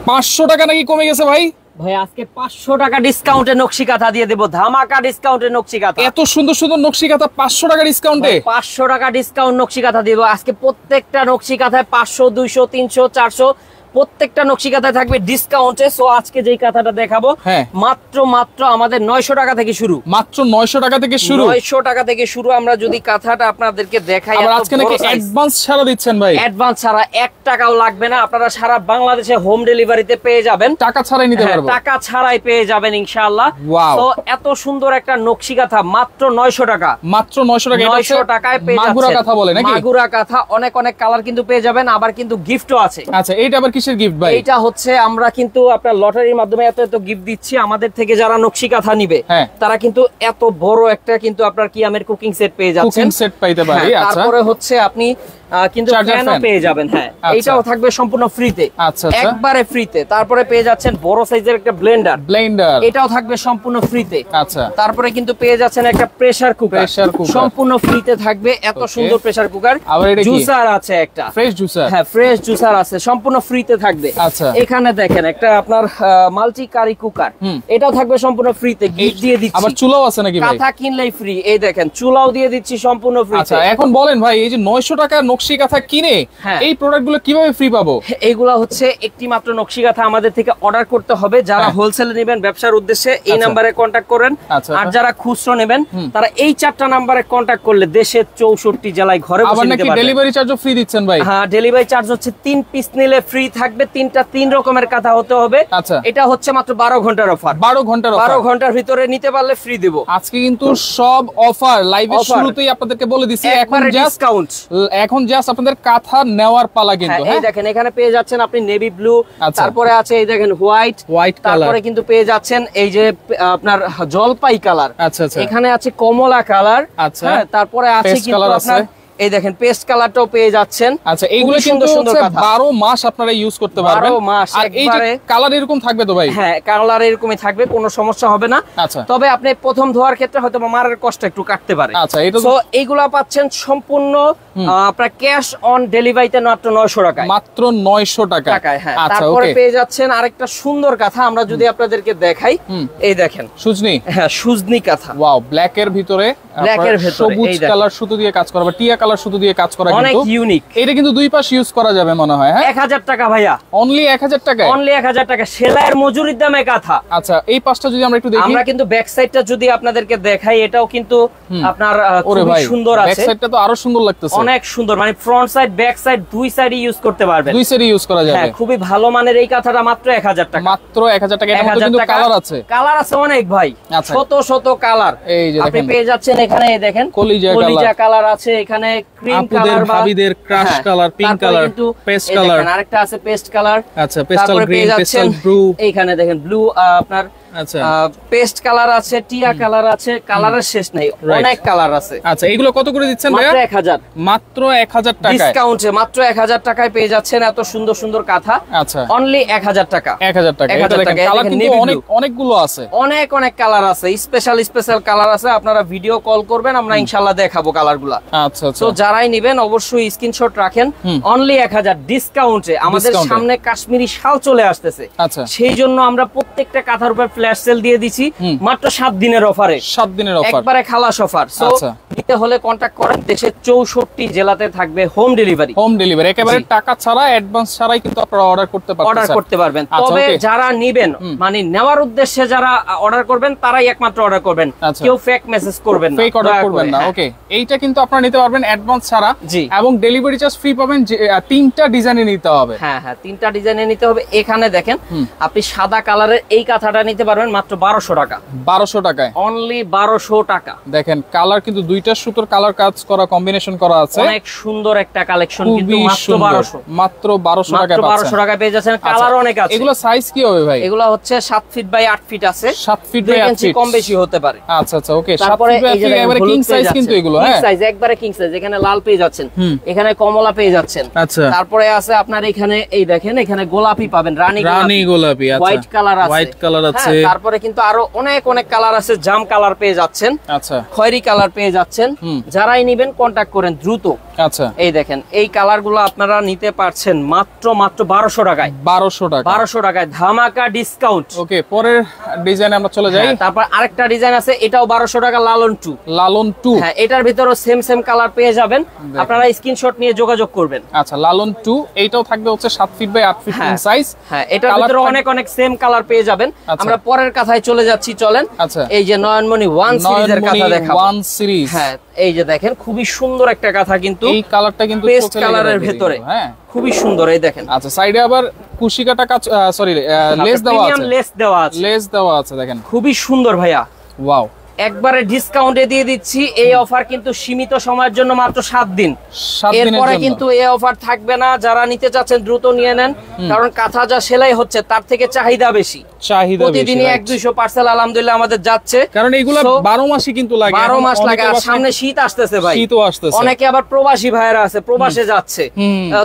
500 টাকা নাকি কমে গেছে ভাই? ভাই আজকে 500 টাকা ডিসকাউন্টে নকশি কাঁথা দিয়ে দেব, ধামাকা ডিসকাউন্টে নকশি কাঁথা। এত সুন্দর সুন্দর নকশি কাঁথা 500 টাকা ডিসকাউন্টে? 500 টাকা ডিসকাউন্ট নকশি কাঁথা দিব আজকে। প্রত্যেকটা নকশি কাঁথায় 500, 200, 300, 400 প্রত্যেকটা নকশি কাঁথায় থাকবে ডিসকাউন্টে। সো আজকে যেই কাঁথাটা দেখাবো মাত্র আমাদের 900 টাকা থেকে শুরু। মাত্র 900 টাকা থেকে শুরু? 900 টাকা থেকে শুরু। আমরা যদি কাঁথাটা আপনাদেরকে দেখাই, আর আজকে নাকি অ্যাডভান্স ছাড়া দিচ্ছেন ভাই? অ্যাডভান্স ছাড়া 1 টাকাও লাগবে না, আপনারা সারা বাংলাদেশে হোম ডেলিভারিতে পেয়ে যাবেন। টাকা ছাড়াই নিতে পারবো? টাকা ছাড়াই পেয়ে যাবেন ইনশাআল্লাহ। তো এত সুন্দর একটা নকশি কাঁথা মাত্র 900 টাকা। মাত্র 900 টাকা? 900 টাকায় পেয়ে যাচ্ছেন। মাগুরা কাঁথা বলে নাকি? মাগুরা কাঁথা, অনেক অনেক কালার কিন্তু পেয়ে যাবেন, আবার কিন্তু গিফটও আছে। আচ্ছা, এইটা আবার কিসের গিফট ভাই? এটা হচ্ছে আমরা কিন্তু আপনার লটারির মাধ্যমে এত গিফট দিচ্ছি। আমাদের থেকে যারা নকশি কাঁথা নিবে তারা কিন্তু এত বড় একটা কিন্তু আপনার কিয়ামের কুকিং সেট পেয়ে যাচ্ছেন। কুকিং সেট পাইতে পারি। আচ্ছা, তারপরে হচ্ছে আপনি কিন্তু ফ্যানও পেয়ে যাবেন। হ্যাঁ, এটাও থাকবে সম্পূর্ণ ফ্রিতে। আচ্ছা, একবারে ফ্রিতে। তারপরে পেয়ে যাচ্ছেন বড় সাইজের একটা ব্লেন্ডার, এটাও থাকবে সম্পূর্ণ ফ্রিতে। আচ্ছা, তারপরে কিন্তু পেয়ে যাচ্ছেন একটা প্রেসার কুকার, সম্পূর্ণ ফ্রিতে থাকবে। এত সুন্দর প্রেসার কুকার। জুসার আছে একটা, ফ্রেশ জুসার। হ্যাঁ, ফ্রেশ জুসার আছে, সম্পূর্ণ ফ্রিতে থাকবে। আচ্ছা, এখানে দেখেন একটা আপনার মাল্টি কারি কুকার, এটাও থাকবে সম্পূর্ণ ফ্রিতে। গিফট দিয়ে দিচ্ছি। আবার চুলাও আছে নাকি ভাই? কাঁথা কিনলেই ফ্রি। এই দেখেন চুলাও দিয়ে দিচ্ছি সম্পূর্ণ ফ্রিতে। আচ্ছা, এখন বলেন ভাই, এই যে 900 টাকা নকশি কাঁথা কিনে এই প্রোডাক্টগুলো কিভাবে ফ্রি পাবো? এইগুলা হচ্ছে একটি মাত্র নকশি কাঁথা আমাদের থেকে অর্ডার করতে হবে। যারা হোলসেলে নেবেন ব্যবসার উদ্দেশ্যে এই নাম্বারে কন্টাক্ট করেন। আর যারা খুচরো নেবেন তারা এই 4টা নাম্বারে কন্টাক্ট করলে দেশের 64 জেলায় ঘরে বসে নিতে পারবেন। ডেলিভারি চার্জও ফ্রি দিচ্ছেন ভাই? হ্যাঁ, ডেলিভারি চার্জ হচ্ছে 3 পিস নিলে ফ্রি থাকবে। 3টা 3 রকমের কাঁথা হতে হবে। আচ্ছা, এটা হচ্ছে মাত্র 12 ঘন্টার অফার। 12 ঘন্টার ভিতরে নিতে পারলে ফ্রি দেব। আজকে কিন্তু সব অফার লাইভের শুরুতেই আপনাদেরকে বলে দিছি। এখন জাস্ট আপনাদের কাঁথা নেওয়ার পালা কিন্তু। এই দেখেন এখানে পেয়ে যাচ্ছেন আপনি নেভি ব্লু, তারপরে আছে এই দেখেন হোয়াইট কালার, তারপরে কিন্তু পেয়ে যাচ্ছেন এই যে আপনার জলপাই কালার। আচ্ছা, এখানে আছে কমলা কালার। আচ্ছা, তারপরে আছে কিন্তু আপনার এই দেখেন পেস্ট কালারটাও পেয়ে যাচ্ছেন। আচ্ছা, এইগুলো কিন্তু 12 মাস আপনারা ইউজ করতে পারবেন। 12 মাস। আর এই যে কালার এরকম থাকবে তো ভাই? হ্যাঁ, কালার এরকমই থাকবে, কোনো সমস্যা হবে না। আচ্ছা, তবে আপনি প্রথম ধোয়ার ক্ষেত্রে হয়তো মারের কষ্ট একটু কাটতে পারে। আচ্ছা, এটা তো এইগুলা পাচ্ছেন সম্পূর্ণ আপনার ক্যাশ অন ডেলিভারিতে মাত্র 900 টাকায়। মাত্র 900 টাকায়। হ্যাঁ, তারপরে পেয়ে যাচ্ছেন আরেকটা সুন্দর কাঁথা, আমরা যদি আপনাদেরকে দেখাই। এই দেখেন সুজনি। হ্যাঁ, সুজনি কাঁথা। ওয়াও, ব্ল্যাক এর ভিতরে সবুজ কালার সুতো দিয়ে কাজ করা বা টিয়া কালার সুতো দিয়ে কাজ করা, অনেক ইউনিক। এটা কিন্তু দুই পাশ ইউজ করা যাবে মনে হয়। হ্যাঁ, 1000 টাকা ভাইয়া। অনলি 1000 টাকা? অনলি 1000 টাকা সেলাইয়ের মজুরির দামে কাঁথা। আচ্ছা, এই পাশটা যদি আমরা একটু দেখি। আমরা কিন্তু ব্যাক সাইডটা যদি আপনাদেরকে দেখাই, এটাও কিন্তু আপনার খুব সুন্দর আছে। ব্যাক সাইডটা তো আরো সুন্দর লাগতেছে। অনেক সুন্দর, মানে ফ্রন্ট সাইড ব্যাক সাইড দুই সাইডই ইউজ করতে পারবেন। দুই সাইডই ইউজ করা যাবে। হ্যাঁ, খুবই ভালো মানের এই কাঁথাটা মাত্র 1000 টাকা। মাত্র 1000 টাকা। এর মধ্যে কিন্তু কালার আছে। কালার আছে অনেক ভাই, শত কালার। এই যে আপনি পেয়ে যাচ্ছেন এখানে দেখেন কলিজা কালার আছে, এখানে ক্রিম কালার, ভাবিদের crush colour, pink colour, paste colour, আরেকটা আছে পেস্ট কালার। আচ্ছা, পেস্টাল গ্রিন, পেস্টাল ব্লু, এইখানে দেখেন ব্লু আপনার। আচ্ছা, পেস্ট কালার আছে, টিয়া কালার আছে, কালারের শেষ নাই, অনেক কালার আছে। আচ্ছা, এগুলো কত করে দিচ্ছেন ভাইয়া? মাত্র 1000। মাত্র 1000 টাকা ডিসকাউন্টে মাত্র 1000 টাকায় পেয়ে যাচ্ছেন এত সুন্দর সুন্দর কাঁথা। আচ্ছা, অনলি 1000 টাকা। 1000 টাকা। এটা দেখেন কালার কিন্তু অনেকগুলো আছে, অনেক কালার আছে, স্পেশাল কালার আছে। আপনারা ভিডিও কল করবেন, আমরা ইনশাআল্লাহ দেখাবো কালারগুলো। আচ্ছা, তো যারাই নেবেন অবশ্যই স্ক্রিনশট রাখেন। অনলি 1000 ডিসকাউন্টে। আমাদের সামনে কাশ্মীরি শাল চলে আসতেছে। আচ্ছা, সেই জন্য আমরা প্রত্যেকটা কাঁথার উপর ফ্ল্যাশ সেল দিয়ে দিছি মাত্র 7 দিনের অফারে। 7 দিনের অফার, একবারে খালাস অফার। সো নিতে হলে কন্টাক্ট করেন। দেশের 64 জেলাতে থাকবে হোম ডেলিভারি। একেবারে টাকা ছাড়া, অ্যাডভান্স ছাড়াই কিন্তু আপনারা অর্ডার করতে পারবেন। তবে যারা নেবেন, মানে নেওয়ার উদ্দেশ্যে যারা অর্ডার করবেন তারাই একমাত্র অর্ডার করবেন। কেউ ফেক মেসেজ করবেন না, ফেক অর্ডার করবেন না। ওকে, এইটা কিন্তু আপনারা নিতে পারবেন অ্যাডভান্স ছাড়া। এবং ডেলিভারি চার্জ ফ্রি পাবেন। 3টা ডিজাইনে নিতে হবে। হ্যাঁ, 3টা ডিজাইনে নিতে হবে। এখানে দেখেন আপনি সাদা কালারের এই কাঁথাটা নিতে পারবেন মাত্র 1200 টাকা। 1200 টাকায়, অনলি 1200 টাকা। দেখেন কালার কিন্তু দুইটা সুতোর কালার কাজ করা, কম্বিনেশন করা আছে। অনেক সুন্দর একটা কালেকশন, কিন্তু মাত্র 1200। মাত্র 1200 টাকায় পাচ্ছেন। 1200 টাকায় পেয়ে যাচ্ছেন। কালার অনেক আছে। এগুলো সাইজ কি হবে ভাই? এগুলো হচ্ছে 7 ফিট বাই 8 ফিট আছে। 7 ফিট বাই 8 ফিট, কম বেশি হতে পারে। আচ্ছা, ওকে। 7 ফিট বাই 8 ফিট একেবারে কিং সাইজ কিন্তু এগুলো। হ্যাঁ, কিং সাইজ, একবারে কিং সাইজ। এখানে লাল পেয়ে যাচ্ছেন, এখানে কমলা পেয়ে যাচ্ছেন। আচ্ছা, তারপরে আছে আপনার এখানে এই দেখেন এখানে গোলাপি পাবেন, রানী গোলাপি। আচ্ছা, হোয়াইট কালার আছে। তারপরে কিন্তু আরো অনেক কালার আছে। জাম কালার পেয়ে যাচ্ছেন। আচ্ছা, খয়েরি কালার পেয়ে যাচ্ছেন। পাচ্ছেন, যারাই নেবেন কন্টাক্ট করেন দ্রুত। আচ্ছা, এই দেখেন এই কালার গুলো আপনারা নিতে পারছেন মাত্র 1200 টাকায়। 1200 টাকায় ধামাকা ডিসকাউন্ট। ওকে, পরের ডিজাইনে আমরা চলে যাই। তারপর আরেকটা ডিজাইন আছে, এটাও 1200 টাকা, লালন 2। লালন 2, হ্যাঁ, এটার ভিতরও সেম কালার পেয়ে যাবেন, আপনারা স্ক্রিনশট নিয়ে যোগাযোগ করবেন। আচ্ছা, লালন 2 এইটাও থাকবে হচ্ছে 7 ফিট বাই 8 ফিট সাইজ। হ্যাঁ, এটার ভিতরে অনেক সেম কালার পেয়ে যাবেন। আমরা পরের কথায় চলে যাচ্ছি, চলেন। আচ্ছা, এই যে নয়নমণি 1 সিরিজের কথা দেখাবো। 1 সিরিজ, হ্যাঁ, এই যে দেখেন খুবই সুন্দর একটা কথা, কিন্তু এই কালারটা কিন্তু পেস্ট কালারের ভিতরে, হ্যাঁ খুবই সুন্দর। এই দেখেন, আচ্ছা, সাইডে আবার কুশিকাটা কাজ, সরি লেস দেওয়া আছে, লেস দেওয়া আছে, দেখেন খুবই সুন্দর ভাইয়া। ওয়াও, একবারে ডিসকাউন্টে দিয়ে দিচ্ছি। এই অফার কিন্তু সীমিত সময়ের জন্য, মাত্র 7 দিন। এরপরে কিন্তু এই অফার থাকবে না। যারা নিতে চাচ্ছেন দ্রুত নিয়ে নেন, কারণ কাঁথা যা সেলাই হচ্ছে তার থেকে চাহিদা বেশি। প্রতিদিনই 1-200 পার্সেল আলহামদুলিল্লাহ আমাদের যাচ্ছে, কারণ এইগুলো 12 মাসই কিন্তু লাগে, 12 মাস লাগে। আর সামনে শীত আসতেছে ভাই, শীতও আসতেছে। অনেকে আবার প্রবাসী ভাইরা আছে, প্রবাসে যাচ্ছে,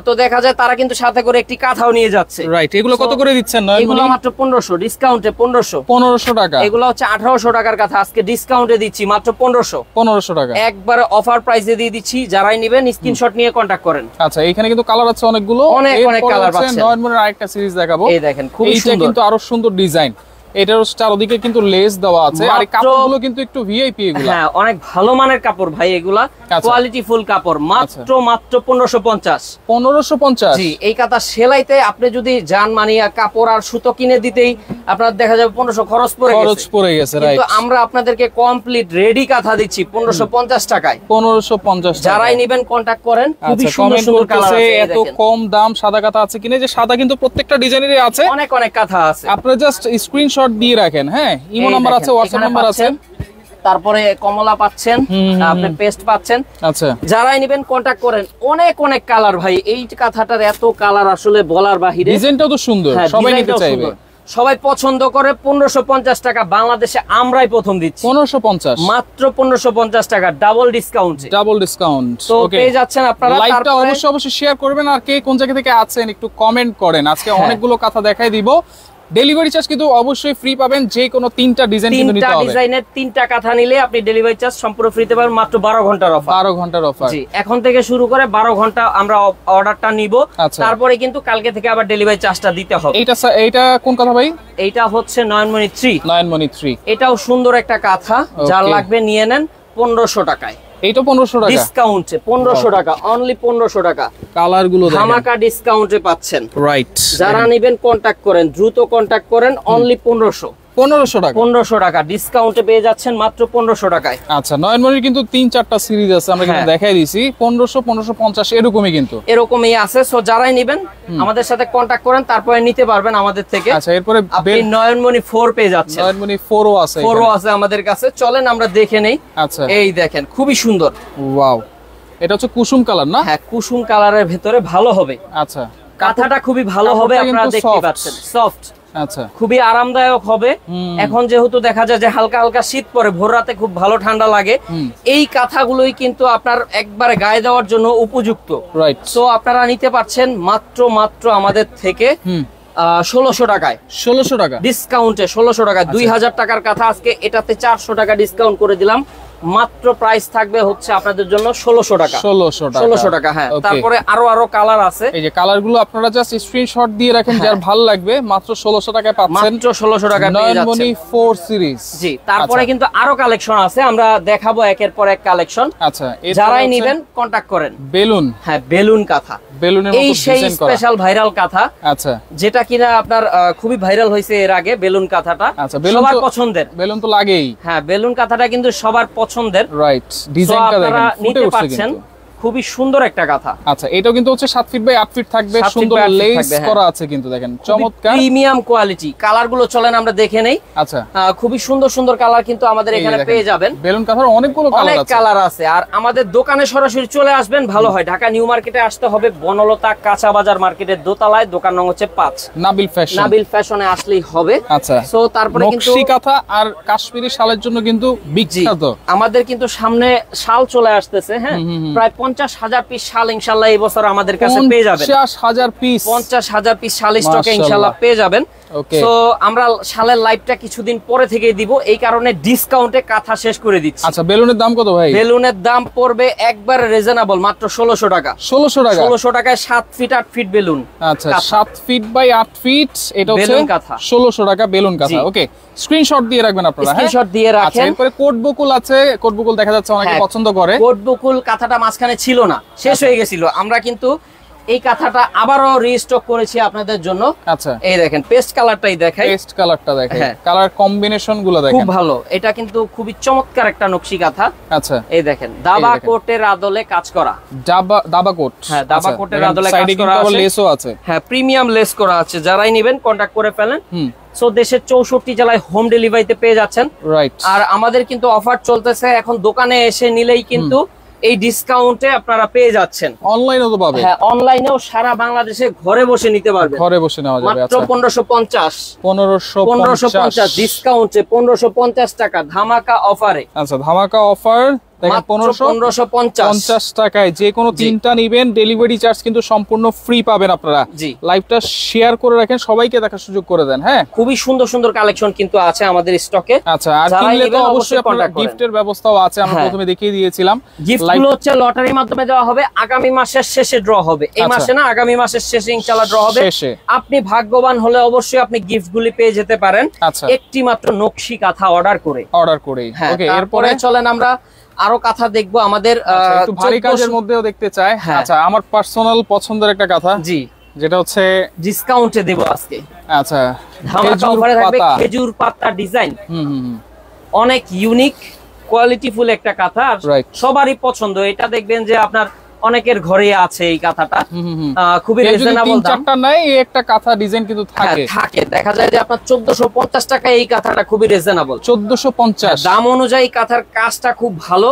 তো দেখা যায় তারা কিন্তু সাথে করে একটি কাঁথাও নিয়ে যাচ্ছে। রাইট, এগুলো কত করে দিচ্ছেন? এগুলো মাত্র 1500, ডিসকাউন্টে 1500 টাকা। এগুলো হচ্ছে 1800 টাকার কাঁথা, আজকে ডিসকাউন্টে দিচ্ছি মাত্র 1500 টাকা। একবারে অফার প্রাইসে দিয়ে দিচ্ছি, যারাই নেবেন স্ক্রিনশট নিয়ে কন্টাক্ট করেন। আচ্ছা, এখানে কিন্তু কালার আছে অনেকগুলো, অনেক কালার পাচ্ছেন। নয়নমণির আরেকটা সিরিজ দেখাবো। এই দেখেন খুবই সুন্দর, এটা কিন্তু আরো সুন্দর ডিজাইন। এটার চারদিকে কিন্তু লেস দেওয়া আছে, আর এই কাপড়গুলো কিন্তু একটু ভিআইপি এগুলো। হ্যাঁ, অনেক ভালো মানের কাপড় ভাই এগুলা, কোয়ালিটি ফুল কাপড়। মাত্র 1550। জি, এই কাঁথা সেলাইতে আপনি যদি যান মানিয়া কাপড় আর সুতো কিনে দিতেই আপনার দেখা যাবে 1500 খরচ পড়ে গেছে। কিন্তু আমরা আপনাদেরকে কমপ্লিট রেডি কাঁথা দিচ্ছি 1550 টাকায়। 1550। যারাই নেবেন কন্টাক্ট করেন। খুবই সুন্দর কালার আছে। এত কম দাম সাদা কাঁথা আছে কিনা, যে সাদা কিন্তু প্রত্যেকটা ডিজাইনেরই আছে, অনেক কাঁথা আছে। আপনারা জাস্ট স্ক্রিনশট দিয়ে রাখেন। হ্যাঁ, ইমো নাম্বার আছে, হোয়াটসঅ্যাপ নাম্বার আছে। তারপরে কমলা পাচ্ছেন, আপনি পেস্ট পাচ্ছেন। আচ্ছা, যারাই নেবেন কন্টাক্ট করেন। অনেক কালার ভাই, এই কাঁথাটার এত কালার আসলে বলার বাহিরে। ডিজাইনটাও তো সুন্দর, সবাই নিতে চাইবে, সবাই পছন্দ করে। 1550 টাকা বাংলাদেশে আমরাই প্রথম দিচ্ছি। 1550, মাত্র 1550 টাকা, ডাবল ডিসকাউন্ট। তো পেয়ে যাচ্ছেন আপনারা। লাইভটা অবশ্যই শেয়ার করবেন, আর কে কোন জায়গা থেকে আছেন একটু কমেন্ট করেন। আজকে অনেকগুলো কথা দেখাই দিব। ডেলিভারি চার্জ কিন্তু অবশ্যই ফ্রি পাবেন, যে কোনো 3টা ডিজাইন কিন্তু নিতে হবে। 3টা ডিজাইনের 3টা কাঁথা নিলে আপনি ডেলিভারি চার্জ সম্পূর্ণ ফ্রিতে পাবেন, মাত্র 12 ঘন্টার অফার। 12 ঘন্টার অফার। জি, এখন থেকে শুরু করে 12 ঘন্টা আমরা অর্ডারটা নিব। তারপরে কিন্তু কালকে থেকে আবার ডেলিভারি চার্জটা দিতে হবে। এইটা কোন কথা ভাই? এইটা হচ্ছে নয়নমণি 3। নয়নমণি 3, এটাও সুন্দর একটা কাঁথা, যার লাগবে নিয়ে নেন 1500 টাকায়। এইটা 1500 টাকা ডিসকাউন্টে, 1500 টাকা, অনলি 1500 টাকা। কালারগুলো দেখেন, ধামাকা ডিসকাউন্টে পাচ্ছেন। রাইট, যারা নেবেন কন্টাক্ট করেন, দ্রুত কন্টাক্ট করেন। অনলি 1500 টাকা ডিসকাউন্টে পেয়ে যাচ্ছেন মাত্র 1500 টাকায়। আচ্ছা, নয়নমণির কিন্তু 3-4টা সিরিজ আছে, আমরা কিন্তু দেখাই দিছি। 1500, 1550 এরকমই কিন্তু এরকমই আছে। সো যারাই নেবেন আমাদের সাথে কন্টাক্ট করেন, তারপরে নিতে পারবেন আমাদের থেকে। আচ্ছা, এরপরে আপনি নয়নমণি 4 পেয়ে যাচ্ছেন। নয়নমণি 4ও আছে, 4ও আছে আমাদের কাছে। চলেন আমরা দেখে নেই। আচ্ছা, এই দেখেন খুবই সুন্দর। ওয়াও, এটা হচ্ছে কুসুম কালার না? হ্যাঁ, কুসুম কালারের ভিতরে ভালো হবে। আচ্ছা, কাঁথাটা খুবই ভালো হবে, আপনারা দেখতে পাচ্ছেন, সফট। আচ্ছা, খুবই আরামদায়ক হবে। এখন যেহেতু দেখা যায় যে হালকা শীত পরে, ভোর রাতে খুব ভালো ঠান্ডা লাগে, এই কাঁথাগুলোই কিন্তু আপনার একবারে গায়ে দেওয়ার জন্য উপযুক্ত। রাইট, তো আপনারা নিতে পারছেন মাত্র আমাদের থেকে 1600 টাকায়। 1600 টাকা ডিসকাউন্টে 1600 টাকা। 2000 টাকার কাঁথা, আজকে এটাতে 400 টাকা ডিসকাউন্ট করে দিলাম। মাত্র প্রাইস থাকবে হচ্ছে আপনাদের জন্য 1600 টাকা। 1600 টাকা। হ্যাঁ, তারপরে আরো কালার আছে। এই যে কালারগুলো আপনারা জাস্ট স্ক্রিনশট দিয়ে রাখেন, যার ভালো লাগবে মাত্র 1600 টাকায় পাচ্ছেন। মাত্র 1600 টাকা পেয়ে যাচ্ছেন। নয়নমণি 4 সিরিজ। জি, তারপরে কিন্তু আরো কালেকশন আছে, আমরা দেখাবো একের পর এক কালেকশন। আচ্ছা, যারাই নেবেন কন্টাক্ট করেন। বেলুন, হ্যাঁ, বেলুন কাঁথা, বেলুনের মতো ডিজাইন করা, এই সেই স্পেশাল ভাইরাল কাঁথা। আচ্ছা, যেটা কিনা আপনার খুবই ভাইরাল হয়েছে এর আগে, বেলুন কাঁথাটা। আচ্ছা, সবার পছন্দের। বেলুন তো লাগেই। হ্যাঁ, বেলুন কাঁথাটা কিন্তু সবার পছন্দের। রাইট, ডিজাইনটা দেখেন, নিতে পারছেন। খুবই সুন্দর একটা কাঁথা। আচ্ছা, এটাও কিন্তু হচ্ছে 7 ফিট বাই 8 ফিট থাকবে, সুন্দর লেস করা আছে কিন্তু দেখেন, চমৎকার প্রিমিয়াম কোয়ালিটি। কালারগুলো চলেন আমরা দেখে নেই। আচ্ছা, খুবই সুন্দর কালার কিন্তু আমাদের এখানে পেয়ে যাবেন। বেলুন কাঁথার অনেকগুলো কালার আছে। আর আমাদের দোকানে সরাসরি চলে আসবেন, ভালো হয়। ঢাকা নিউ মার্কেটে আসতে হবে, বনলতা কাঁচা বাজার মার্কেটের দোতলায়, দোকান নং হচ্ছে 5, নাবিল ফ্যাশনে আসলেই হবে। আচ্ছা, সো তারপরে কিন্তু নকশি কাঁথা আর কাশ্মীরি শালের জন্য কিন্তু বিখ্যাত। আমাদের কিন্তু সামনে শাল চলে আসতেছে। হ্যাঁ, প্রায় 50,000 পিস শাল ইনশাআল্লাহ এই বছর আমাদের কাছে পেয়ে যাবেন। 50,000 পিস, 50,000 পিস শাল স্টকে ইনশাআল্লাহ পেয়ে যাবেন। তো আমরা শালের লাইভটা কিছুদিন পরে থেকে দিব, এই কারণে ডিসকাউন্টে কাঁথা শেষ করে দিচ্ছি। আচ্ছা, বেলুনের দাম কত ভাই? বেলুনের দাম পড়বে একবার রিজনেবল, মাত্র 1600 টাকা। 1600 টাকা? 1600 টাকায় 7 ফিট 8 ফিট বেলুন। আচ্ছা, 7 ফিট বাই 8 ফিট, এটা হচ্ছে বেলুন কাঁথা, 1600 টাকা বেলুন কাঁথা। ওকে, স্ক্রিনশট দিয়ে রাখবেন আপনারা। স্ক্রিনশট দিয়ে রাখেন। আচ্ছা, এরপরে কোট বকুল আছে। কোট বকুল দেখা যাচ্ছে অনেকে পছন্দ করে। কোট বকুল কাঁথাটা মাঝখানে ছিল না, শেষ হয়ে গেছিল, আমরা কিন্তু এই কাঁথাটা আবারও রিস্টক করেছি আপনাদের জন্য। আচ্ছা, এই দেখেন পেস্ট কালারটাই দেখাই, পেস্ট কালারটা দেখেন, কালার কম্বিনেশন গুলো দেখেন, খুব ভালো। এটা কিন্তু খুবই চমৎকার একটা নকশি কাঁথা। আচ্ছা, এই দেখেন দাবা কোটের আদলে কাজ করা, দাবা কোট। হ্যাঁ, দাবা কোটের আদলে কাজ করা আছে, লেসও আছে। হ্যাঁ, প্রিমিয়াম লেস করা আছে। যারাই নেবেন কন্টাক্ট করে ফেলেন। সো দেশের 64 জেলায় হোম ডেলিভারিতে পেয়ে যাচ্ছেন। রাইট। আর আমাদের কিন্তু অফার চলতেছে, এখন দোকানে এসে নিলেই কিন্তু এই ডিসকাউন্টে আপনারা পেয়ে যাচ্ছেন। অনলাইনেও তো পাবে? হ্যাঁ, অনলাইনেও সারা বাংলাদেশে ঘরে বসে নিতে পারবেন। ঘরে বসে নেওয়া যাবে। মাত্র 1550 ডিসকাউন্টে 1550 টাকা ধামাকা অফারে। আচ্ছা, ধামাকা অফার দেখেন, 1550 টাকায় যে কোনো তিনটা নিবেন, ডেলিভারি চার্জ কিন্তু সম্পূর্ণ ফ্রি পাবেন আপনারা। লাইভটা শেয়ার করে রাখেন, সবাইকে দেখার সুযোগ করে দেন। হ্যাঁ, খুবই সুন্দর সুন্দর কালেকশন কিন্তু আছে আমাদের স্টকে। আচ্ছা, আর কিনলে তো অবশ্যই আপনারা গিফটের ব্যবস্থাও আছে, আমরা প্রথমে দেখিয়ে দিয়েছিলাম। গিফটগুলো হচ্ছে লটারির মাধ্যমে দেওয়া হবে, আগামী মাসের শেষে ড্র হবে। এই মাসে না, আগামী মাসের শেষে ইনশাআল্লাহ ড্র হবে। আপনি ভাগ্যবান হলে অবশ্যই আপনি গিফটগুলি পেয়ে যেতে পারেন একটি মাত্র নকশি কাঁথা অর্ডার করে। ওকে, এরপরে চলেন আমরা আরো কাঁথা দেখবো আমাদের। একটু ভারী কাজের মধ্যেও দেখতে চাই। আচ্ছা, আমার পার্সোনাল পছন্দের একটা কাঁথা, জি, যেটা হচ্ছে ডিসকাউন্টে দেব আজকে। আচ্ছা, ধামাকা অফারে থাকবে খেজুর পাতা ডিজাইন, অনেক ইউনিক কোয়ালিটিফুল একটা কাঁথা, সবারই পছন্দ। এটা দেখবেন যে আপনার অনেকের ঘরে আছে এই কাঁথাটা, খুবই রিজনেবল দাম। চারটা নাই, এই একটা কাঁথা ডিজাইন কিন্তু থাকে। দেখা যায় যে আপনার 1450 টাকা এই কাঁথাটা খুবই রিজনেবল। 1450 দাম অনুযায়ী কাঁথার কাজটা খুব ভালো,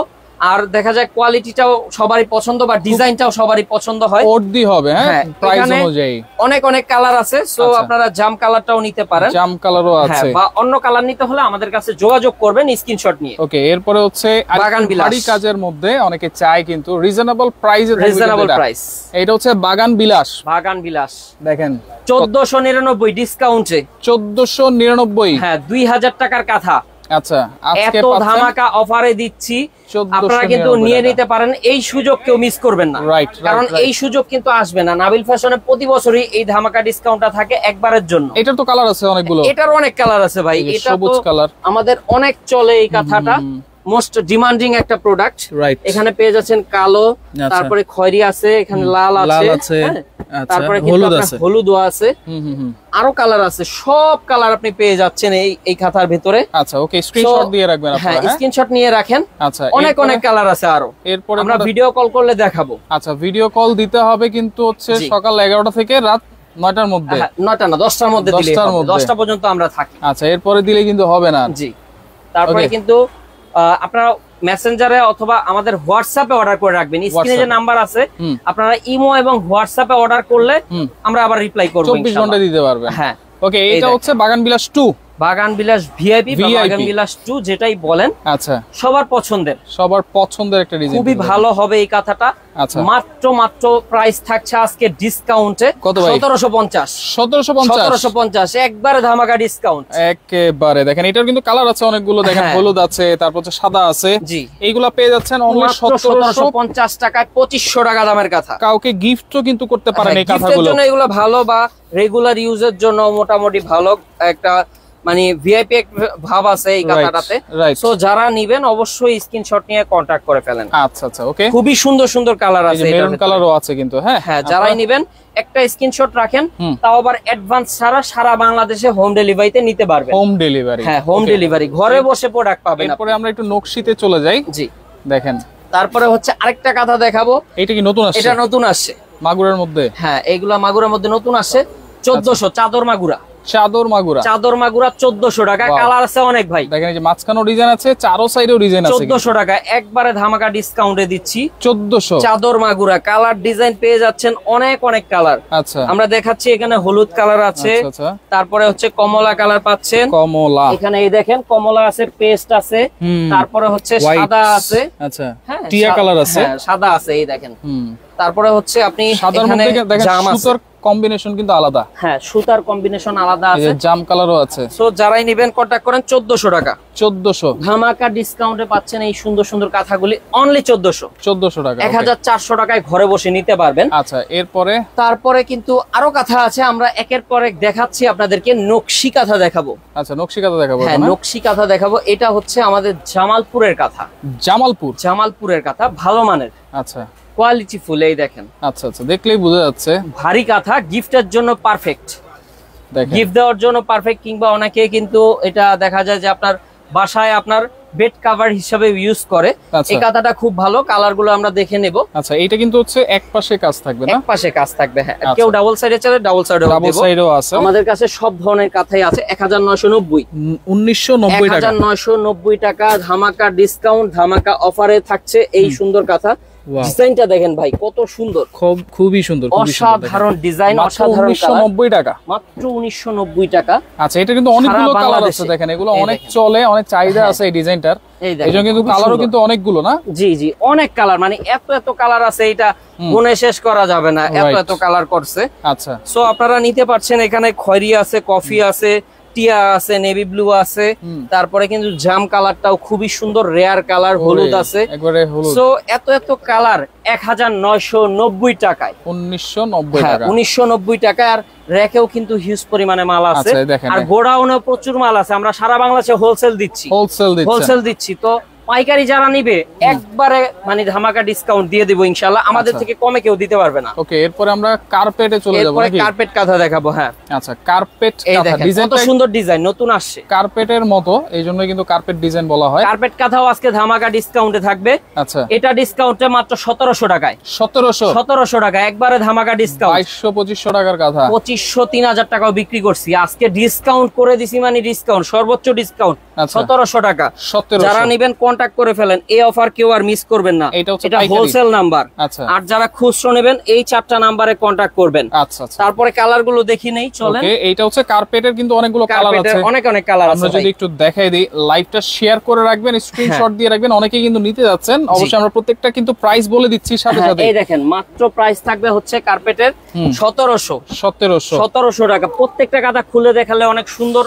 আর দেখা যায় কোয়ালিটিটাও সবারই পছন্দ বা ডিজাইনটাও সবারই পছন্দ হয়। ওর্দি হবে, হ্যাঁ, প্রাইস অনুযায়ী অনেক অনেক কালার আছে। সো আপনারা জাম কালারটাও নিতে পারেন, জাম কালারও আছে, বা অন্য কালার নিতে হলে আমাদের কাছে যোগাযোগ করবেন স্ক্রিনশট নিয়ে। ওকে, এরপরে হচ্ছে বাগান বিলাস, ভারী কাজের মধ্যে অনেকে চায় কিন্তু রিজনেবল প্রাইসে, রিজনেবল প্রাইস। এটা হচ্ছে বাগান বিলাস। বাগান বিলাস দেখেন 1499 ডিসকাউন্টে, 1499। হ্যাঁ, 2000 টাকার কাঁথা। আচ্ছা, আজকে এত ধামাকা অফারে দিচ্ছি, আপনারা কিন্তু নিয়ে নিতে পারেন। এই সুযোগ কেউ মিস করবেন না, কারণ এই সুযোগ কিন্তু আসবে না। নাবিল ফ্যাশনে প্রতি বছরই এই ধামাকা ডিসকাউন্টটা থাকে একবারের জন্য। এটার তো কালার আছে অনেকগুলো, এটার অনেক কালার আছে ভাই। এটা সবুজ কালার আমাদের অনেক চলে এই কাঁথাটা, মোস্ট ডিমান্ডিং একটা প্রোডাক্ট। এখানে পেয়ে যাচ্ছেন কালো, তারপরে খয়েরি আছে, এখানে লাল আছে, তারপরে হলুদ আছে, আরো কালার আছে। সব কালার আপনি পেয়ে যাচ্ছেন এই খাতার ভিতরে। আচ্ছা, ওকে, স্ক্রিনশট দিয়ে রাখবেন আপনারা। হ্যাঁ, স্ক্রিনশট নিয়ে রাখেন। আচ্ছা, অনেক অনেক কালার আছে আরো। এরপর আমরা ভিডিও কল করলে দেখাবো। আচ্ছা, ভিডিও কল দিতে হবে কিন্তু হচ্ছে সকাল 11টা থেকে রাত 9টার মধ্যে। 9টা না, 10টার মধ্যে দিলে হবে। 10টা পর্যন্ত আমরা থাকি। আচ্ছা, এরপরে দিলে কিন্তু হবে না। জি, তারপরে কিন্তু আপনারা মেসেঞ্জারে অথবা আমাদের হোয়াটসঅ্যাপে অর্ডার করে রাখবেন। স্ক্রিনে যে নাম্বার আছে, আপনারা ইমো এবং হোয়াটসঅ্যাপে অর্ডার করলে আমরা আবার রিপ্লাই করব। 24 ঘন্টা দিতে পারবেন। হ্যাঁ, ওকে, এটা হচ্ছে বাগান বিলাস 2, বাগান বিলাস ভিআইপি বা বাগান বিলাস 2 যেটাই বলেন। আচ্ছা, সবার পছন্দের একটা ডিজাইন, খুবই ভালো হবে এই কাঁথাটা। আচ্ছা, মাত্র প্রাইস থাকছে আজকে ডিসকাউন্টে কত ভাই? 1750 একবারে ধামাকা ডিসকাউন্ট একেবারে। দেখেন, এটার কিন্তু কালার আছে অনেকগুলো, দেখেন হলুদ আছে, তারপর হচ্ছে সাদা আছে। জি, এইগুলা পেয়ে যাচ্ছেন অনলি 1750 টাকায়, 2500 টাকা দামের কাঁথা। কাউকে গিফটও কিন্তু করতে পারেন এই কাঁথাগুলো, জন্য এগুলো ভালো, বা রেগুলার ইউজের জন্য মোটামুটি ভালো একটা মানে ভিআইপি ভাব আছে এই কাঁথাটাতে। সো যারা নেবেন অবশ্যই স্ক্রিনশট নিয়ে কন্টাক্ট করে ফেলেন। আচ্ছা আচ্ছা, ওকে, খুবই সুন্দর সুন্দর কালার আছে, মেরুন কালারও আছে কিন্তু। হ্যাঁ হ্যাঁ, যারাই নেবেন একটা স্ক্রিনশট রাখেন, তাও আবার অ্যাডভান্স ছাড়া সারা বাংলাদেশে হোম ডেলিভারিতে নিতে পারবেন। হোম ডেলিভারি, হ্যাঁ, হোম ডেলিভারি, ঘরে বসে প্রোডাক্ট পাবেন। এরপরে আমরা একটু নকশিতে চলে যাই। জি, দেখেন, তারপরে হচ্ছে আরেকটা কাঁথা দেখাবো। এটা কি নতুন আসছে? এটা নতুন আসছে মাগুরার মধ্যে। হ্যাঁ, এইগুলা মাগুরার মধ্যে নতুন আসছে। 1400 চাদর মাগুরা, চাদর মাগুরা 1400 টাকা। কালার আছে অনেক ভাই, দেখেন এই যে মাঝখানেও ডিজাইন আছে, চারো সাইডেও ডিজাইন আছে। 1400 টাকা একবারে ধামাকা ডিসকাউন্টে দিচ্ছি। 1400 চাদর মাগুরা, কালার ডিজাইন পেয়ে যাচ্ছেন অনেক অনেক কালার। আচ্ছা, আমরা দেখাচ্ছি, এখানে হলুদ কালার আছে, তারপরে হচ্ছে কমলা কালার পাচ্ছেন, কমলা, এখানে এই দেখেন কমলা আছে, পেস্ট আছে, তারপরে হচ্ছে সাদা আছে। আচ্ছা, টিয়া কালার আছে, সাদা আছে, এই দেখেন। তারপরে হচ্ছে আপনি সাদার মধ্যে দেখেন সুতোর কম্বিনেশন কিন্তু আলাদা। হ্যাঁ, সুতার কম্বিনেশন আলাদা আছে, জাম কালারও আছে। সো যারাই নেবেন কন্টাক্ট করেন। 1400 টাকা, 1400 ধামাকা ডিসকাউন্টে পাচ্ছেন এই সুন্দর সুন্দর কাঁথাগুলি অনলি 1400 টাকা, 1400 টাকায় ঘরে বসে নিতে পারবেন। আচ্ছা, এরপরে তারপরে কিন্তু আরো কাঁথা আছে, আমরা একের পর এক দেখাচ্ছি আপনাদেরকে। নকশি কাঁথা দেখাবো। আচ্ছা, নকশি কাঁথা দেখাবো। হ্যাঁ, নকশি কাঁথা দেখাবো। এটা হচ্ছে আমাদের জামালপুরের কাঁথা। জামালপুরের কাঁথা, ভালো মানের। আচ্ছা, কোয়ালিটি ফুল। এই দেখেন। আচ্ছা আচ্ছা, দেখলেই বোঝা যাচ্ছে ভারী কাঁথা, গিফটের জন্য পারফেক্ট, গিফট দেওয়ার জন্য পারফেক্ট। কিংবা অনেকে কিন্তু এটা দেখা যায় যে আপনার বাসায় আপনার বেড কভার হিসেবে ইউজ করে। এই কাঁথাটা খুব ভালো, কালার গুলো আমরা দেখে নেব। আচ্ছা, এটা কিন্তু হচ্ছে এক পাশে কাজ থাকবে না? এক পাশে কাজ থাকবে, হ্যাঁ। কেউ ডাবল সাইডে চাইলে ডাবল সাইডেও আছে। আমাদের কাছে সব ধরনের কাঁথাই আছে। 1990 1990 টাকা ধামাকা ডিসকাউন্ট, ধামাকা অফারে থাকছে এই সুন্দর কাঁথা। ডিজাইনটা দেখেন ভাই, কত সুন্দর, খুবই সুন্দর, অসাধারণ ডিজাইন, অসাধারণ কালার। 1990 টাকা, মাত্র 1990 টাকা। আচ্ছা, এটা কিন্তু অনেকগুলো কালার আছে, দেখেন এগুলো অনেক চলে, অনেক চাহিদা আছে এই ডিজাইনটার। এইজন্য কিন্তু কালারও কিন্তু অনেকগুলো না? জি জি, অনেক কালার, মানে এত কালার আছে, এটা গুনে শেষ করা যাবে না, এত কালার করছে। আচ্ছা, সো আপনারা নিতে পারছেন। এখানে খয়েরি আছে, কফি আছে, টিয়া আছে, নেভি ব্লু আছে, তারপরে কিন্তু জাম কালারটাও খুবই সুন্দর, রেয়ার কালার, হলুদ আছে। সো এত কালার 1990 টাকায়, 1990 টাকা, 1990 টাকায়। আর র্যাকেও কিন্তু হিউজ পরিমাণে মাল আছে, আর গোডাউনেও প্রচুর মাল আছে। আমরা সারা বাংলাদেশে হোলসেল দিচ্ছি। তো পাইকারি যারা নিবে একবারে মানে ধামাকা ডিসকাউন্ট দিয়ে দেব ইনশাআল্লাহ। আমাদের থেকে কমে কেউ দিতে পারবে না। ওকে, এরপরে আমরা কার্পেটে চলে যাব নাকি? কার্পেট কাঁথা দেখাবো। হ্যাঁ, আচ্ছা, কার্পেট কাঁথা ডিজাইনটা কত সুন্দর ডিজাইন, নতুন আসছে, কার্পেটের মতো, এইজন্য কিন্তু কার্পেট ডিজাইন বলা হয়। কার্পেট কাঁথাও আজকে ধামাকা ডিসকাউন্টে থাকবে। আচ্ছা, এটা ডিসকাউন্টে মাত্র 1700 টাকায়। 1700 টাকা, একবারে ধামাকা ডিসকাউন্ট। 2200-2500 টাকার কাঁথা 2500-3000 টাকাও বিক্রি করছি। আজকে ডিসকাউন্ট করে দিছি, মানে ডিসকাউন্ট, সর্বোচ্চ ডিসকাউন্ট 1700 টাকা। যারা নেবেন কন্টাক্ট করে ফেলেন, এই অফার কেউ আর মিস করবেন না। এটা হোলসেল নাম্বার। আর যারা খুচরো নেবেন এই 4টা নাম্বারে কন্টাক্ট করবেন। আচ্ছা, তারপরে কালার গুলো দেখি নেই, চলেন। এইটা হচ্ছে কার্পেটের কিন্তু অনেকগুলো কালার আছে, অনেক কালার আছে। আমরা যদি একটু দেখাই দিই, লাইভটা শেয়ার করে রাখবেন, স্ক্রিনশট দিয়ে রাখবেন, অনেকেই কিন্তু নিতে যাচ্ছেন। অবশ্যই আমরা প্রত্যেকটা কিন্তু প্রাইস বলে দিচ্ছি সাথে সাথে। এই দেখেন, মাত্র প্রাইস থাকবে হচ্ছে কার্পেটের 1700 টাকা। প্রত্যেকটা কাঁথা খুলে দেখালে অনেক সুন্দর,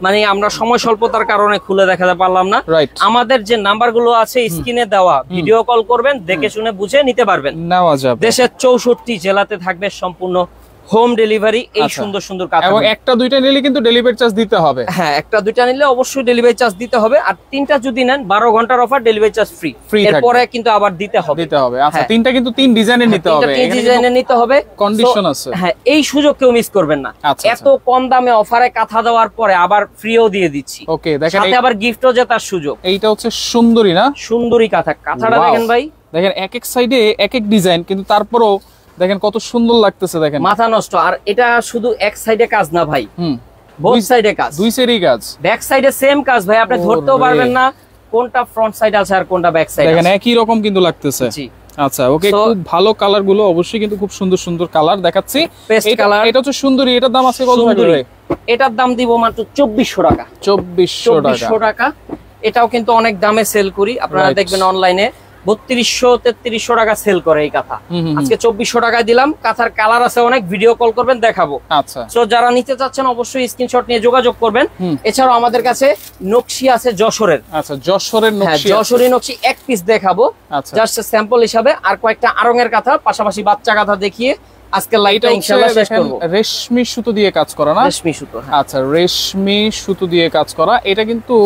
মানে আমরা সময় স্বল্পতার কারণে খুলে দেখাতে পারলাম না। আমাদের যে নাম্বারগুলো আছে স্ক্রিনে দেওয়া, ভিডিও কল করবেন, দেখে শুনে বুঝে নিতে পারবেন। দেশের 64 জেলাতে থাকবে সম্পূর্ণ হোম ডেলিভারি এই সুন্দর সুন্দর কাঁথা। এবং একটা দুইটা নিলে কিন্তু ডেলিভারি চার্জ দিতে হবে। হ্যাঁ, একটা দুইটা নিলে অবশ্যই ডেলিভারি চার্জ দিতে হবে। আর তিনটা যদি নেন 12 ঘন্টার অফার, ডেলিভারি চার্জ ফ্রি। এরপরে কিন্তু আবার দিতে হবে। আচ্ছা, তিনটা কিন্তু 3 ডিজাইনের নিতে হবে। 3 ডিজাইনের নিতে হবে, কন্ডিশন আছে। হ্যাঁ, এই সুযোগ কেউ মিস করবেন না। এত কম দামে অফারে কাঁথা দেওয়ার পরে আবার ফ্রিও দিয়ে দিচ্ছি। ওকে, দেখেন সাথে আবার গিফটও জেতার সুযোগ। এইটা হচ্ছে সুন্দরী না? সুন্দরী কাঁথা। কাঁথাটা দেখেন ভাই, দেখেন এক এক সাইডে এক এক ডিজাইন, কিন্তু তারপরও দেখেন কত সুন্দর লাগতেছে, দেখেন মাথা নষ্ট। আর এটা শুধু এক সাইডে কাজ না ভাই, বোথ সাইডে কাজ, দুই সাইডেই কাজ, ব্যাক সাইডে সেম কাজ ভাই। আপনি ধরতেও পারবেন না কোনটা ফ্রন্ট সাইড আছে আর কোনটা ব্যাক সাইড। দেখেন একই রকম কিন্তু লাগতেছে। জি, আচ্ছা, ওকে, খুব ভালো কালার গুলো, অবশ্যই কিন্তু খুব সুন্দর সুন্দর কালার দেখাচ্ছি। এটা হচ্ছে সুন্দরী, এটার দাম আছে কত করে? এটার দাম দিব মাত্র 2400 টাকা। 2400 টাকা। এটাও কিন্তু অনেক দামে সেল করি, আপনারা দেখবেন অনলাইনে 3200-3300 টাকা সেল করে এই কাঁথা। আজকে 2400 টাকায় দিলাম। কাঁথার কালার আছে অনেক, ভিডিও কল করবেন, দেখাবো। আচ্ছা, সো যারা নিতে চাচ্ছেন অবশ্যই স্ক্রিনশট নিয়ে যোগাযোগ করবেন। এছাড়াও আমাদের কাছে নকশি আছে যশোরের। আচ্ছা, যশোরের নকশি, যশোরী নকশি এক পিস দেখাবো জাস্ট স্যাম্পল হিসাবে। আর কয়েকটা আরঙের কাঁথা, পাশাপাশি বাচ্চা কাঁথা দেখিয়ে আজকে লাইভটা ইনশাআল্লাহ শেষ করব। রেশমি সুতো দিয়ে কাজ করা না? রেশমি সুতো। আচ্ছা, রেশমি সুতো দিয়ে কাজ করা। এটা কিন্তু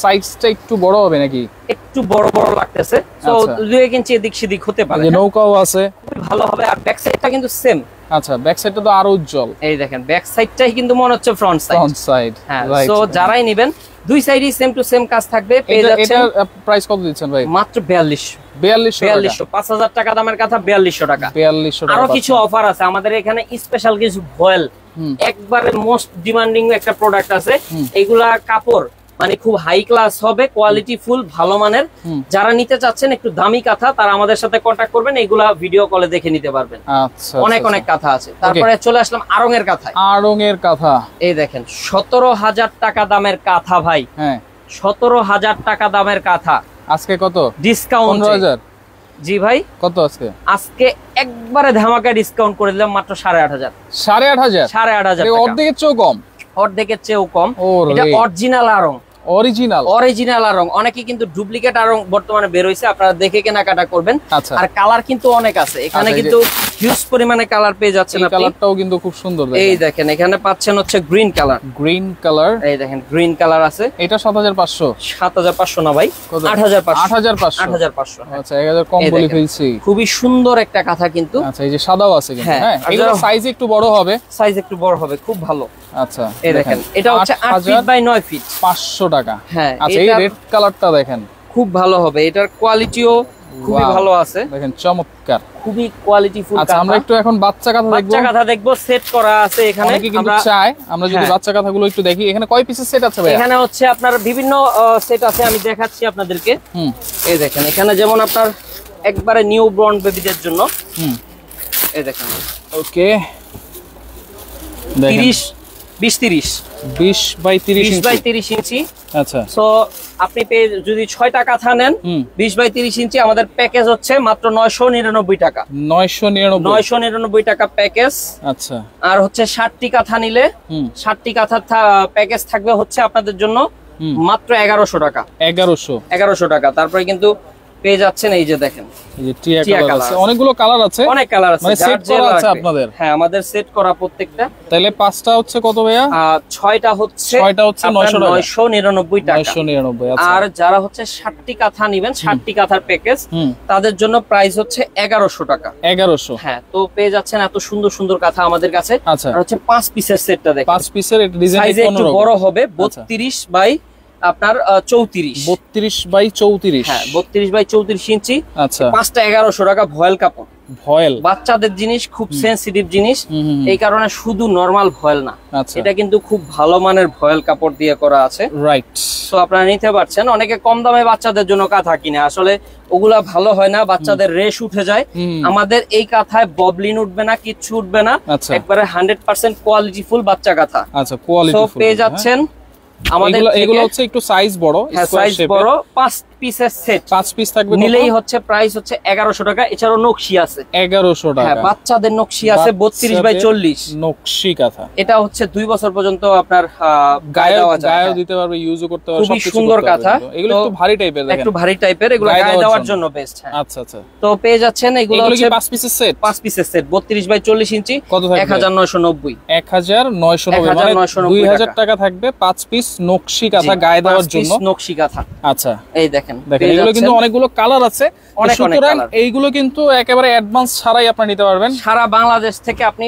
সাইজটা একটু বড় হবে নাকি? একটু বড় বড় লাগতেছে, তো 2 ইঞ্চি এদিক সেদিক হতে পারে। নৌকাও আছে, ভালো হবে। আর ব্যাক সাইডটা কিন্তু সেম। আচ্ছা, ব্যাক সাইডটা তো আরো উজ্জ্বল। এই দেখেন, ব্যাক সাইডটাই কিন্তু মনে হচ্ছে ফ্রন্ট সাইড। হ্যাঁ, সো যারাই নেবেন দুই সাইডই সেম টু সেম কাজ থাকবে। পেয়ে যাচ্ছেন। এটা প্রাইস কত দিচ্ছেন ভাই? মাত্র 4200। 5000 টাকা দামের কথা 4200 টাকা। 4200 টাকা। আরো কিছু অফার আছে আমাদের এখানে, স্পেশাল কিছু ভয়েল, একবারে মোস্ট ডিমান্ডিং একটা প্রোডাক্ট আছে। এগুলা কাপড় মানে খুব হাই ক্লাস হবে, কোয়ালিটি ফুল, ভালো মানের। যারা নিতে চাচ্ছেন একটু দামি কাঁথা, তারা আমাদের সাথে কন্টাক্ট করবেন, এগুলা ভিডিও কলে দেখে নিতে পারবেন। আচ্ছা, অনেক অনেক কাঁথা আছে। তারপরে চলে আসলাম আড়ঙের কাঁথায়। আড়ঙের কাঁথা, এই দেখেন 17000 টাকা দামের কাঁথা ভাই। হ্যাঁ, 17000 টাকা দামের কাঁথা। আজকে কত ডিসকাউন্ট? জি ভাই। কত আজকে? আজকে একবারে ধামাকা ডিসকাউন্ট করে দিলাম মাত্র 8,500। 8,500? 8,500 টাকা। অর্ধেকের চেয়েও কম? অর্ধেকের চেয়েও কম। এটা অরিজিনাল আড়ং। অরিজিনাল আড়ং। অনেকে কিন্তু ডুপ্লিকেট আড়ং বর্তমানে বের হইছে, আপনারা দেখে কেনাকাটা করবেন। আর কালার কিন্তু অনেক আছে এখানে, কিন্তু হিউজ পরিমাণে কালার পেয়ে যাচ্ছেন আপনি। কালারটাও কিন্তু খুব সুন্দর। এই দেখেন এখানে পাচ্ছেন হচ্ছে গ্রিন কালার। গ্রিন কালার, এই দেখেন গ্রিন কালার আছে। এটা 7,500? 7,500 না ভাই, 8,500। 8,500। আচ্ছা 1,000 কম বলে ফেলছি। খুবই সুন্দর একটা কথা কিন্তু। আচ্ছা এই যে সাদাও আছে কিন্তু। হ্যাঁ এগুলো সাইজ একটু বড় হবে। সাইজ একটু বড় হবে, খুব ভালো। আচ্ছা এই দেখেন এটা হচ্ছে 8 ফিট বাই 9 ফিট, 500 টাকা। হ্যাঁ আচ্ছা এই রেড কালারটা দেখেন, খুব ভালো হবে। এটার কোয়ালিটিও খুবই ভালো আছে। দেখেন চমৎকার, খুবই কোয়ালিটিফুল। আচ্ছা আমরা একটু এখন বাচ্চা কাঁথা দেখব। বাচ্চা কাঁথা দেখব, সেট করা আছে এখানে। অনেকে কিন্তু চায় আমরা যদি বাচ্চা কাঁথাগুলো একটু দেখি। এখানে কয় পিসের সেট আছে ভাই? এখানে হচ্ছে আপনার বিভিন্ন সেট আছে, আমি দেখাচ্ছি আপনাদেরকে। এই দেখেন এখানে যেমন আপনার একবারে নিউ বর্ন বেবিদের জন্য। এই দেখেন ওকে 30 20 বাই 30 ইঞ্চি। আচ্ছা সো আপনি যদি 6টা কাঁথা নেন 20 বাই 30 ইঞ্চি, আমাদের প্যাকেজ হচ্ছে মাত্র 999 টাকা। 999 টাকা প্যাকেজ। আচ্ছা আর হচ্ছে 60টি কাঁথা নিলে 60টি কাঁথা প্যাকেজ থাকবে হচ্ছে আপনাদের জন্য মাত্র 1100 টাকা। 1100 টাকা। তারপরে কিন্তু পেয়ে যাচ্ছেন এই যে দেখেন এই যে টিয়া কালার আছে, অনেকগুলো কালার আছে, অনেক কালার আছে। মানে সেট করা আছে আপনাদের? হ্যাঁ আমাদের সেট করা প্রত্যেকটা। তাহলে 5টা হচ্ছে কত ভাইয়া? 6টা হচ্ছে 999 টাকা। 999। আচ্ছা আর যারা হচ্ছে 60টি কাঁথা নেবেন, 60টি কাঁথার প্যাকেজ, তাদের জন্য প্রাইস হচ্ছে 1100 টাকা। 1100। হ্যাঁ তো পেয়ে যাচ্ছেন এত সুন্দর সুন্দর কাঁথা আমাদের কাছে। আচ্ছা আর হচ্ছে 5 পিসের সেটটা দেখেন। 5 পিসের ডিজাইন একটু বড় হবে, 32 বাই আপনার 34। 32 বাই 34। হ্যাঁ 32 বাই 34 ইঞ্চি। আচ্ছা 5টা 1100 টাকা। ভয়েল কাপড়, ভয়েল বাচ্চাদের জিনিস, খুব সেনসিটিভ জিনিস, এই কারণে শুধু নরমাল ভয়েল না, এটা কিন্তু খুব ভালো মানের ভয়েল কাপড় দিয়ে করা আছে। রাইট। তো আপনারা নিতে পারছেন। অনেকে কম দামে বাচ্চাদের জন্য কাঁথা কিনে, আসলে ওগুলা ভালো হয় না, বাচ্চাদের রেশ উঠে যায়। আমাদের এই কাঁথায় ববলিন উঠবে না, কিচ্ছু উঠবে না, একবারে 100% কোয়ালিটিফুল বাচ্চা কাঁথা। আচ্ছা কোয়ালিটিফুল। তো পেয়ে যাচ্ছেন আমাদের। এগুলো হচ্ছে একটু সাইজ বড়, সাইজ বড়। 5 পিসের সেট, 5 পিস থাকবে, নিলেই হচ্ছে প্রাইস হচ্ছে 1100 টাকা। এছাড়াও নকশি আছে 1100 টাকা। হ্যাঁ বাচ্চাদের নকশি আছে 32 বাই 40 নকশি কাঁথা। এটা হচ্ছে 2 বছর পর্যন্ত আপনার গায়ে দেওয়া যায়, গায়ে দিতে পারবে, ইউজও করতে পারবে। খুব সুন্দর কাঁথা। এগুলো একটু ভারী টাইপের, দেখেন একটু ভারী টাইপের, এগুলো গায়ে দেওয়ার জন্য বেস্ট। হ্যাঁ আচ্ছা আচ্ছা। তো পেয়ে যাচ্ছেন এগুলো হচ্ছে 5 পিসের সেট। 5 পিসের সেট 32 বাই 40 ইঞ্চি। কত থাকবে? 1990। 1990 মানে 2000 টাকা থাকবে 5 পিস নকশি কাঁথা গায়ে দেওয়ার জন্য। নকশি কাঁথা। আচ্ছা এই দেখেন এগুলো কিন্তু অনেকগুলো কালার আছে। সুতরাং এইগুলো কিন্তু একেবারে অ্যাডভান্স ছাড়াই আপনি নিতে পারবেন। সারা বাংলাদেশ থেকে আপনি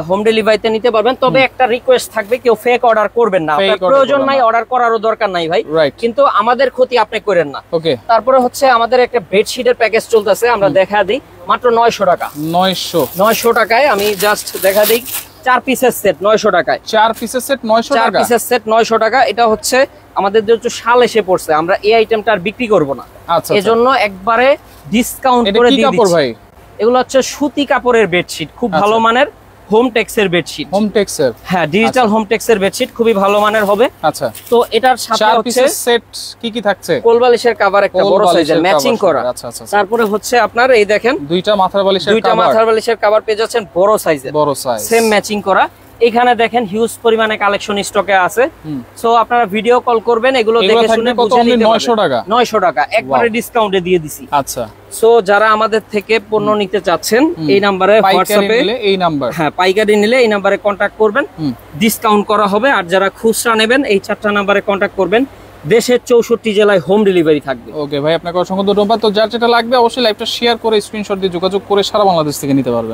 হোম ডেলিভারিতে নিতে পারবেন। তবে একটা রিকোয়েস্ট থাকবে, কেউ ফেক অর্ডার করবেন না। প্রয়োজন নাই, অর্ডার করারও দরকার নাই ভাই, কিন্তু আমাদের ক্ষতি আপনি করেন না। ওকে। তারপরে হচ্ছে আমাদের একটা বেডশিটের প্যাকেজ চলতেছে, আমরা দেখা দিই মাত্র 900 টাকা। 900 টাকায় আমি জাস্ট দেখা দিই 4 পিসের সেট 900 টাকায়। 4 পিসের সেট 900 টাকা। 4 পিসের সেট 900 টাকা। এটা হচ্ছে আমাদের যেহেতু শাল এসে পড়ছে, আমরা এই আইটেমটা আর বিক্রি করব না, এজন্য একবারে ডিসকাউন্ট করে দিয়ে দিচ্ছি। এগুলো হচ্ছে সুতি কাপড়ের বেডশিট, খুব ভালো মানের হোম টেক্সের বেডশিট। হোম টেক্সের? হ্যাঁ ডিজিটাল হোম টেক্সের বেডশিট, খুবই ভালো মানের হবে। আচ্ছা তো এটার সাথে হচ্ছে সেট কি থাকছে? কোলবালিশের কভার একটা বড় সাইজের ম্যাচিং করা। আচ্ছা আচ্ছা। তারপরে হচ্ছে আপনার এই দেখেন 2টা মাথার বালিশের কভার পেয়ে যাচ্ছেন বড় সাইজের, বড় সাইজ, সেম ম্যাচিং করা। এখানে দেখেন হিউজ পরিমাণে কালেকশন স্টকে আছে। সো আপনারা ভিডিও কল করবেন, এগুলো দেখে শুনে বুঝে নিতে পারবেন। 900 টাকা। 900 টাকা একবারে ডিসকাউন্টে দিয়ে দিছি। আচ্ছা। সো যারা আমাদের থেকে পণ্য নিতে চাচ্ছেন এই নম্বরে হোয়াটসঅ্যাপে, এই নাম্বার, হ্যাঁ পাইকারি নিলে এই নম্বরে কন্টাক্ট করবেন, ডিসকাউন্ট করা হবে। আর যারা খুচরা নেবেন এই 4টা নম্বরে কন্টাক্ট করবেন। দেশের 64 জেলায় হোম ডেলিভারি থাকবে। ওকে ভাই, আপনাকে অসংখ্য ধন্যবাদ। তো যার যেটা লাগবে অবশ্যই লাইভটা শেয়ার করে স্ক্রিনশট দিয়ে যোগাযোগ করে সারা বাংলাদেশ থেকে নিতে পারবেন।